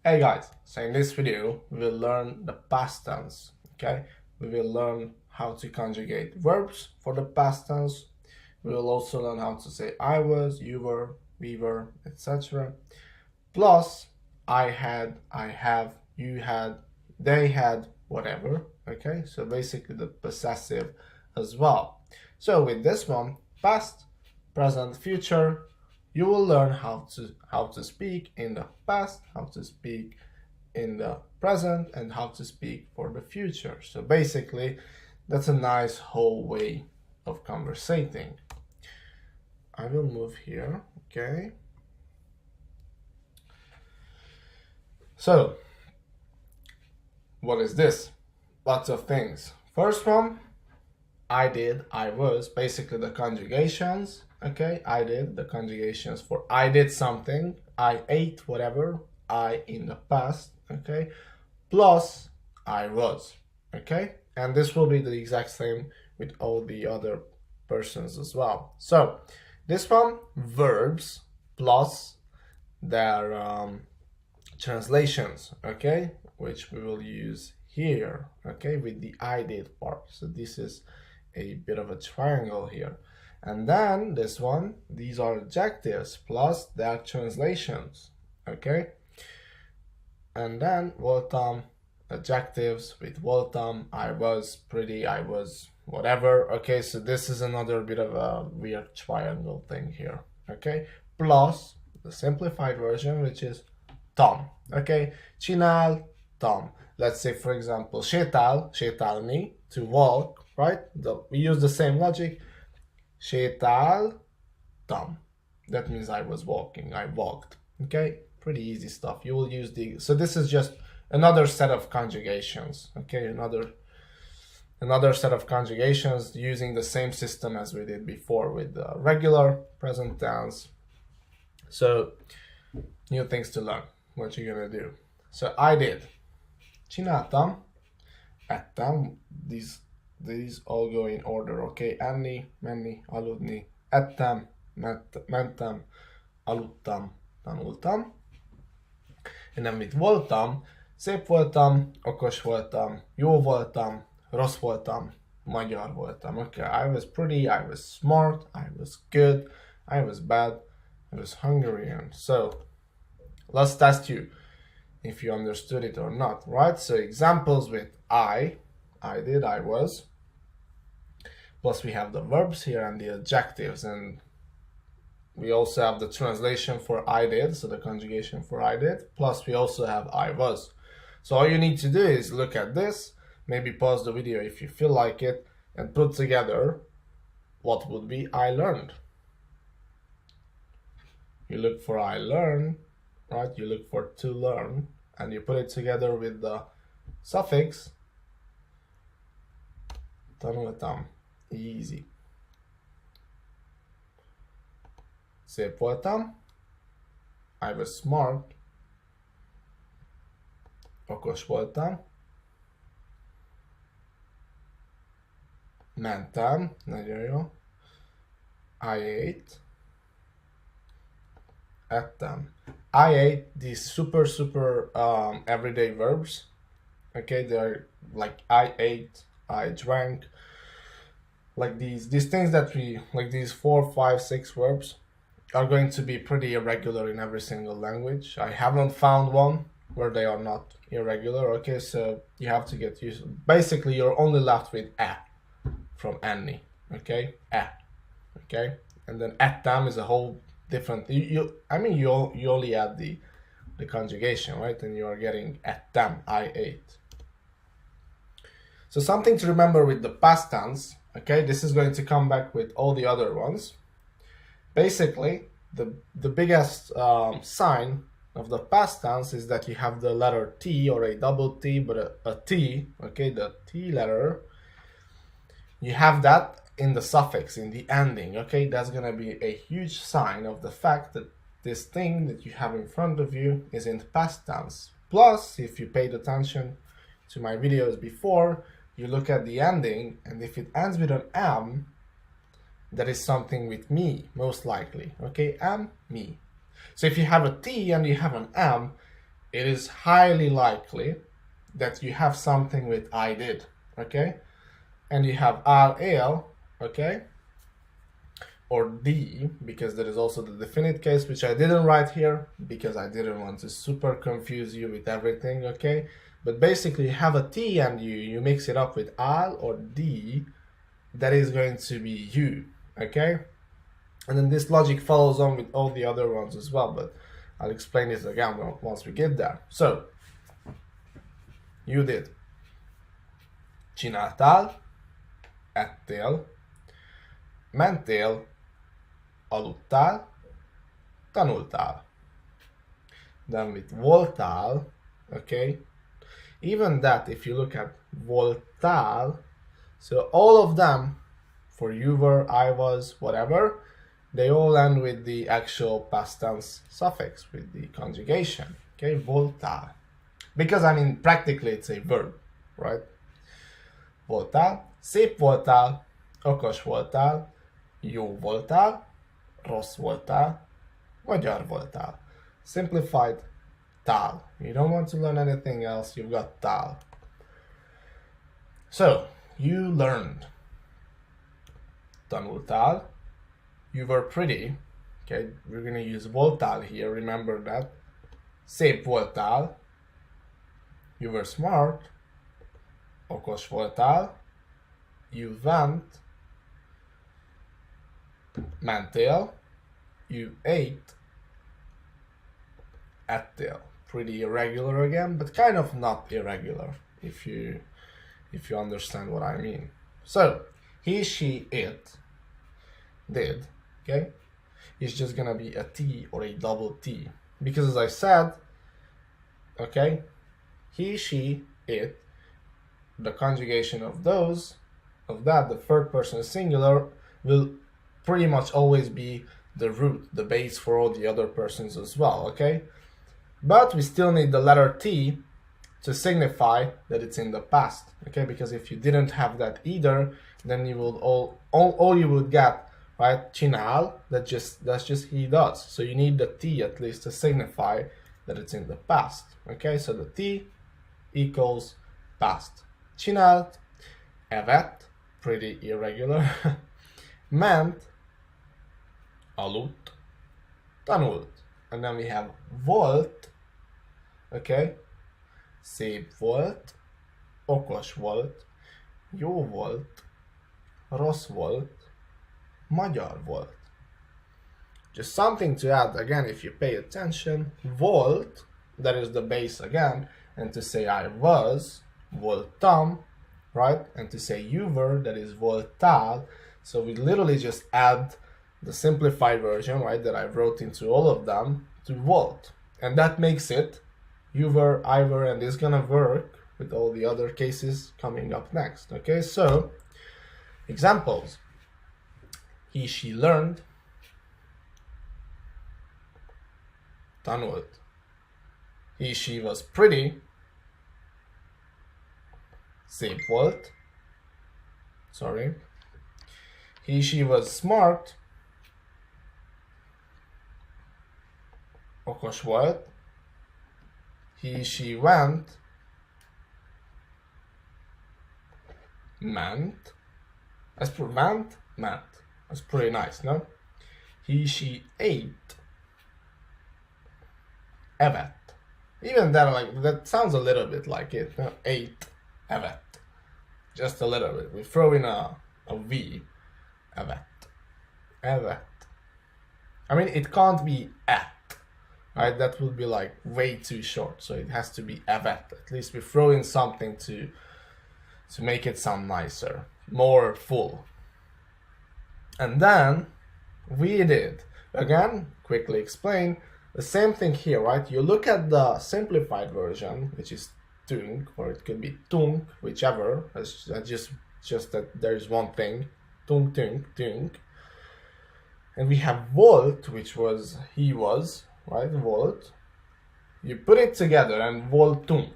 Hey guys, so in this video we will learn the past tense, okay? We will learn how to conjugate verbs for the past tense. We will also learn how to say I was, you were, we were, etc. Plus I had, I have, you had, they had, whatever, okay? So basically the possessive as well. So with this one, past, present, future, you will learn how to speak in the past, how to speak in the present, and how to speak for the future. So basically, that's a nice whole way of conversating. I will move here, okay? So, what is this? Lots of things. First one, I did, I was, basically the conjugations, okay? I did, the conjugations for I did something, I ate whatever, I in the past, okay? Plus I was, okay? And this will be the exact same with all the other persons as well. So this one, verbs plus their translations, okay? Which we will use here, okay? With the I did part. So this is a bit of a triangle here. And then this one, these are adjectives plus their translations, okay? And then welcome adjectives with welcome, I was pretty, I was whatever, okay? So this is another bit of a weird triangle thing here, okay? Plus the simplified version, which is Tom, okay? Csinál, Tom. Let's say, for example, sétálni, to walk, right? We use the same logic. Sétáltam. That means I was walking, I walked, okay? Pretty easy stuff. You will use the, so this is just another set of conjugations, okay? Another set of conjugations using the same system as we did before with the regular present tense. So new things to learn. What you gonna do? So I did. Csináltam. Ettem. These all go in order, okay? Enni, menni, aludni. Ettem, mentem, aludtam, tanultam. Én nem mit voltam, szép voltam, okos voltam, jó voltam, rossz voltam, magyar voltam. Okay, I was pretty, I was smart, I was good, I was bad, I was Hungarian. So let's test you if you understood it or not, right? So examples with I did, I was. Plus we have the verbs here and the adjectives, and we also have the translation for I did, so the conjugation for I did. Plus we also have I was. So all you need to do is look at this, maybe pause the video if you feel like it, and put together what would be I learned. You look for I learn, right? You look for to learn, and you put it together with the suffix tanultam. Easy. Szép voltam. I was smart. Okos voltam. Mentem. Nagyon jó. I ate. Ettem. I ate these super everyday verbs. Okay, they're like I ate, I drank, like these things that we like, these 4, 5, 6 verbs are going to be pretty irregular in every single language. I haven't found one where they are not irregular, okay? So you have to get used. Basically, you're only left with from enni, okay? Okay? And then ettam is a whole different, you only add the conjugation, right? And you are getting ettam, I ate. So something to remember with the past tense, okay? This is going to come back with all the other ones. Basically, the biggest sign of the past tense is that you have the letter T or a double T, but a T, okay, the T letter, you have that in the suffix, in the ending, okay? That's gonna be a huge sign of the fact that this thing that you have in front of you is in the past tense. Plus, if you paid attention to my videos before, you look at the ending, and if it ends with an M, that is something with me, most likely, okay? M, me. So if you have a T and you have an M, it is highly likely that you have something with I did, okay? And you have RL, okay? Or D, because there is also the definite case, which I didn't write here because I didn't want to super confuse you with everything, okay? But basically you have a T and you mix it up with R or D, that is going to be U, okay? And then this logic follows on with all the other ones as well, but I'll explain this again once we get there. So, you did. Csináltál, ettél, mentél, aludtál, tanultál. Then with voltál, okay, even that, if you look at voltál, so all of them, for you were, I was, whatever, they all end with the actual past tense suffix, with the conjugation, okay, voltál. Because, I mean, practically it's a verb, right? Voltál, szép voltál, okos voltál, jó voltál, rossz voltál, magyar voltál. Simplified, tál. You don't want to learn anything else, you've got tál. So, you learned. Tanultál. You were pretty. Okay, we're going to use voltál here, remember that. Szép voltál. You were smart. Okos voltál. You went. Mentél. You ate. Ettél. Pretty irregular again, but kind of not irregular if you understand what I mean. So, he, she, it, did, okay? It's just gonna be a T or a double T. Because as I said, okay, he, she, it, the conjugation of that, the third person singular, will pretty much always be the root, the base for all the other persons as well, okay? But we still need the letter T to signify that it's in the past, okay? Because if you didn't have that either, then you would all you would get, right? Csinál, that's just he does. So you need the T at least to signify that it's in the past, okay? So the T equals past. Csinált, evett, pretty irregular. Ment, aludt, tanult. And then we have volt, okay? Szép volt, okos volt, jó volt, rossz volt, magyar volt. Just something to add again if you pay attention. Volt, that is the base again, and to say I was, voltam, right? And to say you were, that is voltál. So we literally just add the simplified version, right, that I wrote into all of them to volt. And that makes it you were, I were, and it's gonna work with all the other cases coming up next, okay? So, examples. He, she learned. Tanult. He, she was pretty. Szép volt. Sorry. He, she was smart. Okos volt. He, she went. Ment. Went, ment. That's pretty nice, no? He, she ate. Evett. Even that, that sounds a little bit like it. No? Ate. Evett. Just a little bit. We throw in a V. Evett. Evett. I mean, it can't be at. Right, that would be like way too short, so it has to be evett. At least we throw in something to make it sound nicer, more full. And then we did, again, quickly explain, the same thing here, right? You look at the simplified version, which is tung, or it could be tung, whichever, it's just that there's one thing, tung, tung, tung. And we have volt, which was, he was, right, volt. You put it together and voltung.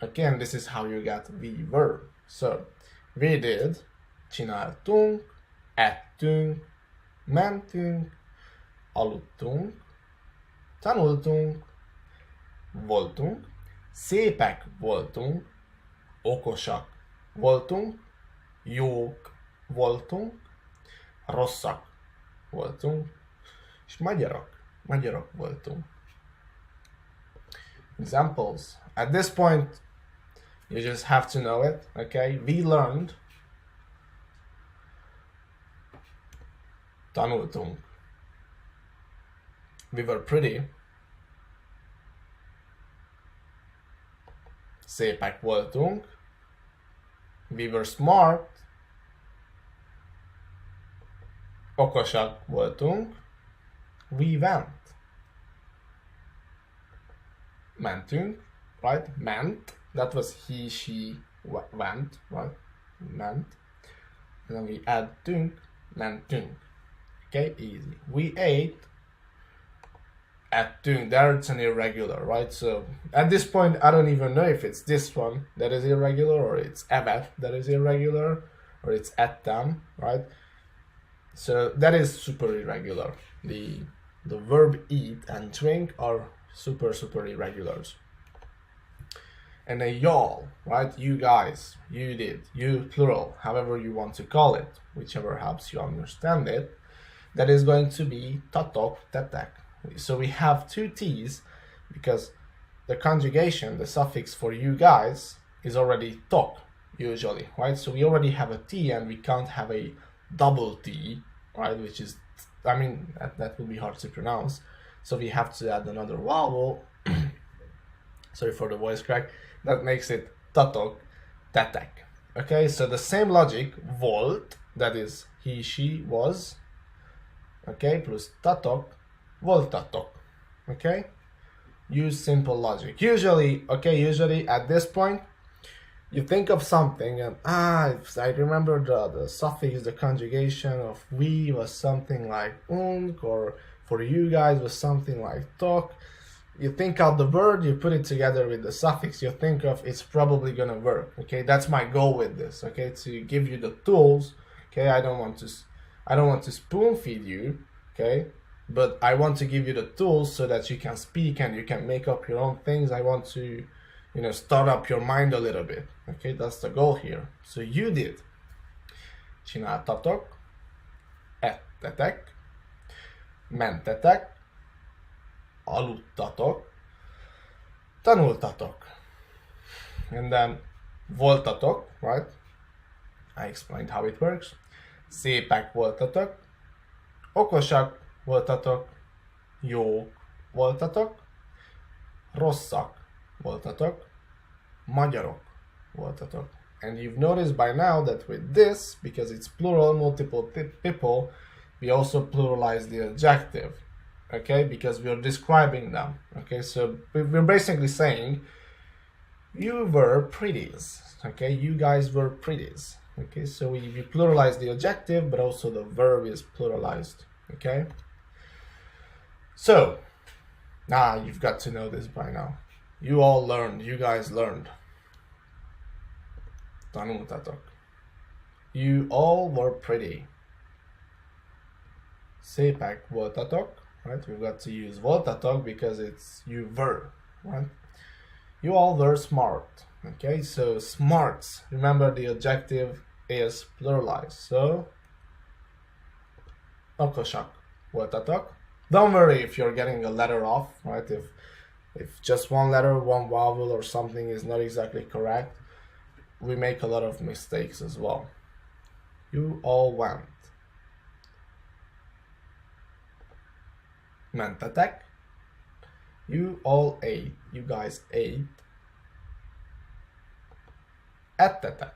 Again, this is how you get the verb. So, we did, csináltunk, ettünk, mentünk, aludtunk, tanultunk, voltunk, szépek voltunk, okosak voltunk, jók voltunk, rosszak voltunk, és magyarok voltunk. Examples. At this point, you just have to know it, okay? We learned, tanultunk. We were pretty, szépek voltunk. We were smart, okosak voltunk. We went, mentünk, right? Meant, that was he, she, went, right? Meant. And then we add-tunk, mentünk. Okay, easy. We ate, ate-tunk. There it's an irregular, right? So at this point, I don't even know if it's this one that is irregular, or it's evet that is irregular, or it's ettem, right? So that is super irregular. The verb eat and drink are super irregulars. And a y'all, right? You guys, you did, you plural, however you want to call it, whichever helps you understand it, that is going to be tatok, tetek. So we have two T's because the conjugation, the suffix for you guys is already tok, usually, right? So we already have a T and we can't have a double T, right? Which is, I mean, that will be hard to pronounce. So we have to add another vowel. Sorry for the voice crack. That makes it tatok, tetek. Okay, so the same logic, volt, that is he, she, was, okay, plus tatok, voltatok. Okay, use simple logic. Usually at this point, you think of something and I remember the suffix, the conjugation of we was something like unk, or for you guys was something like tok. You think out the word, you put it together with the suffix, you think of it's probably gonna work. Okay, that's my goal with this. Okay, to give you the tools. Okay, I don't want to spoon feed you. Okay, but I want to give you the tools so that you can speak and you can make up your own things. I want to, start up your mind a little bit. Okay, that's the goal here. So you did. Csináltatok, ettetek, mentetek, aludtatok, tanultatok. And then voltatok, right? I explained how it works. Szépek voltatok, okosak voltatok, jók voltatok, rosszak voltatok, magyarok voltatok. And you've noticed by now that with this, because it's plural, multiple people, we also pluralize the adjective, okay? Because we are describing them, okay? So we're basically saying, you were pretties, okay? You guys were pretties, okay? So we pluralize the adjective, but also the verb is pluralized, okay? So, you've got to know this by now. You all learned, you guys learned. Tanultatok. You all were pretty. Szépek voltatok, right? We've got to use voltatok because it's you were, right? You all were smart, okay? So smarts, remember the adjective is pluralized. So, okosak voltatok. Don't worry if you're getting a letter off, right? If just one letter, one vowel or something is not exactly correct, we make a lot of mistakes as well. You all went. Mentetek. You all ate. You guys ate. Ettetek.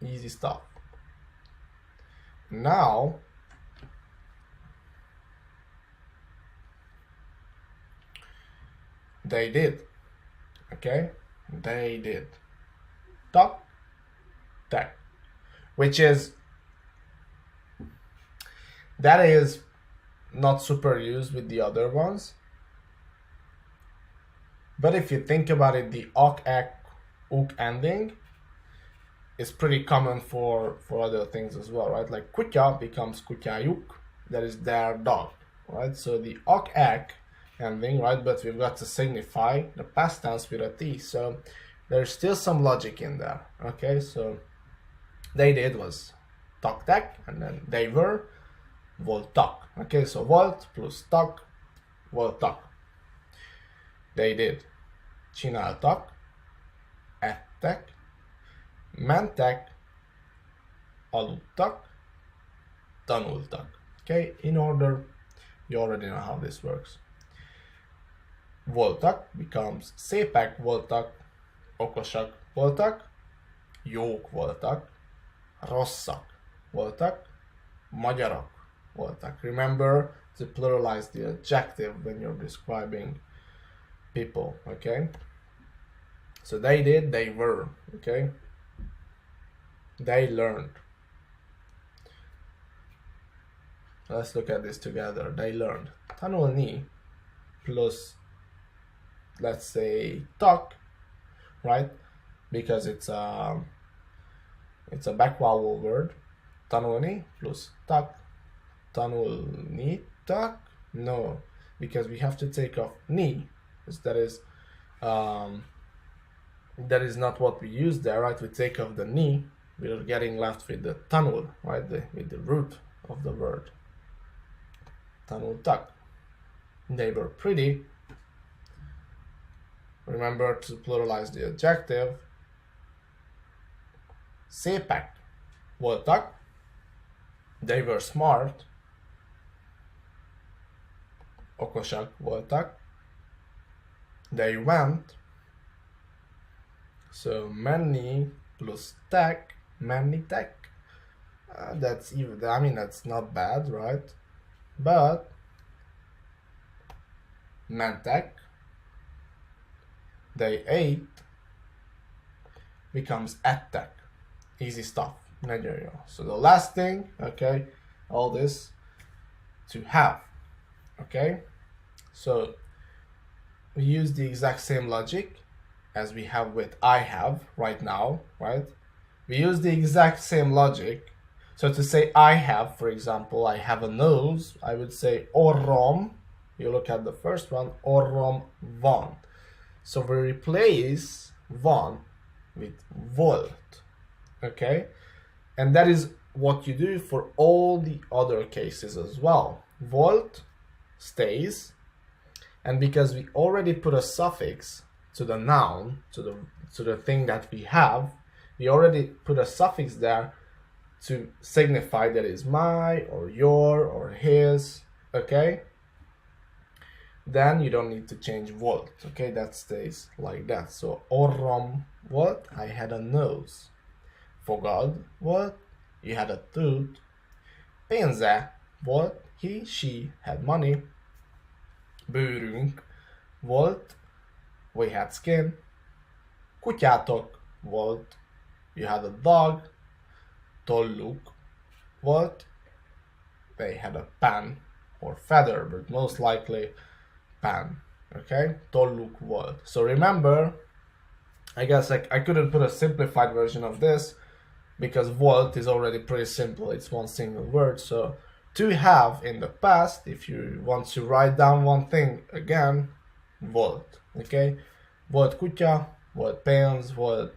Easy stuff. Now, they did. Okay? They did. Tok, tek. Which is, that is not super used with the other ones. But if you think about it, the ok, ek, uk ending is pretty common for other things as well, right? Like kutya becomes kutyájuk, that is their dog, right? So the ok, ek ending, right? But we've got to signify the past tense with a T. So there's still some logic in there. Okay, so they did was takták, and then they were voltak. Okay, so volt plus tak, voltak. They did. Csináltak, ettek, mentek, aludtak, tanultak. Okay, in order, you already know how this works. Voltak becomes szépek voltak, okosak voltak, jók voltak, rosszak voltak, magyarok voltak. Remember to pluralize the adjective when you're describing people, okay? So they did, they were, okay? They learned. Let's look at this together. They learned. Tanulni plus, let's say, tak, right? Because it's a back vowel word. Tanulni plus tak. Tanulni tak. No, because we have to take off ni. That is not what we use there, right? We take off the ni. We're getting left with the tanul, right? With the root of the word. Tanultak. They were pretty. Remember to pluralize the adjective. Szépek voltak. They were smart. Okosak voltak. They went. So many plus tek, many tek. That's even. I mean, that's not bad, right? But mentek, they ate, becomes ettek. Easy stuff. So the last thing, okay, all this to have, okay? So we use the exact same logic as we have with I have right now, right? We use the exact same logic. So to say I have, for example, I have a nose, I would say orrom. You look at the first one, orrom van. So we replace van with volt, okay? And that is what you do for all the other cases as well. Volt stays, and because we already put a suffix to the noun, to the thing that we have, we already put a suffix there to signify that is my or your or his, okay? Then you don't need to change volt, okay? That stays like that. So orrom volt, I had a nose. Fogad volt, you had a tooth. Pénze volt, she had money. Bőrünk volt, we had skin. Kutyátok volt, you had a dog. Tolluk volt, they had a pen or feather, but most likely pen, okay? Tolluk volt. So remember, I guess I couldn't put a simplified version of this because volt is already pretty simple. It's one single word. So to have in the past, if you want to write down one thing again, volt, okay? Volt kutya, volt pénz, volt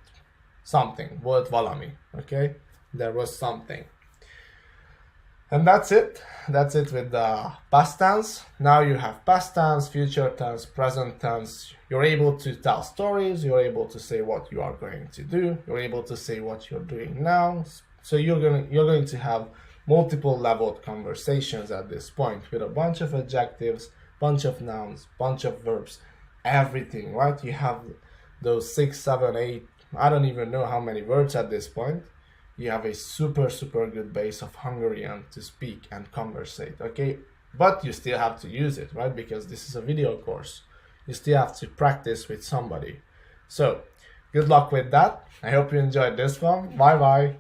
something, volt valami, okay? There was something. And that's it. That's it with the past tense. Now you have past tense, future tense, present tense. You're able to tell stories. You're able to say what you are going to do. You're able to say what you're doing now. So you're going to have multiple leveled conversations at this point with a bunch of adjectives, bunch of nouns, bunch of verbs, everything, right? You have those 6, 7, 8, I don't even know how many words at this point. You have a super good base of Hungarian to speak and conversate, okay? But you still have to use it, right? Because this is a video course. You still have to practice with somebody. So, good luck with that. I hope you enjoyed this one. Bye bye.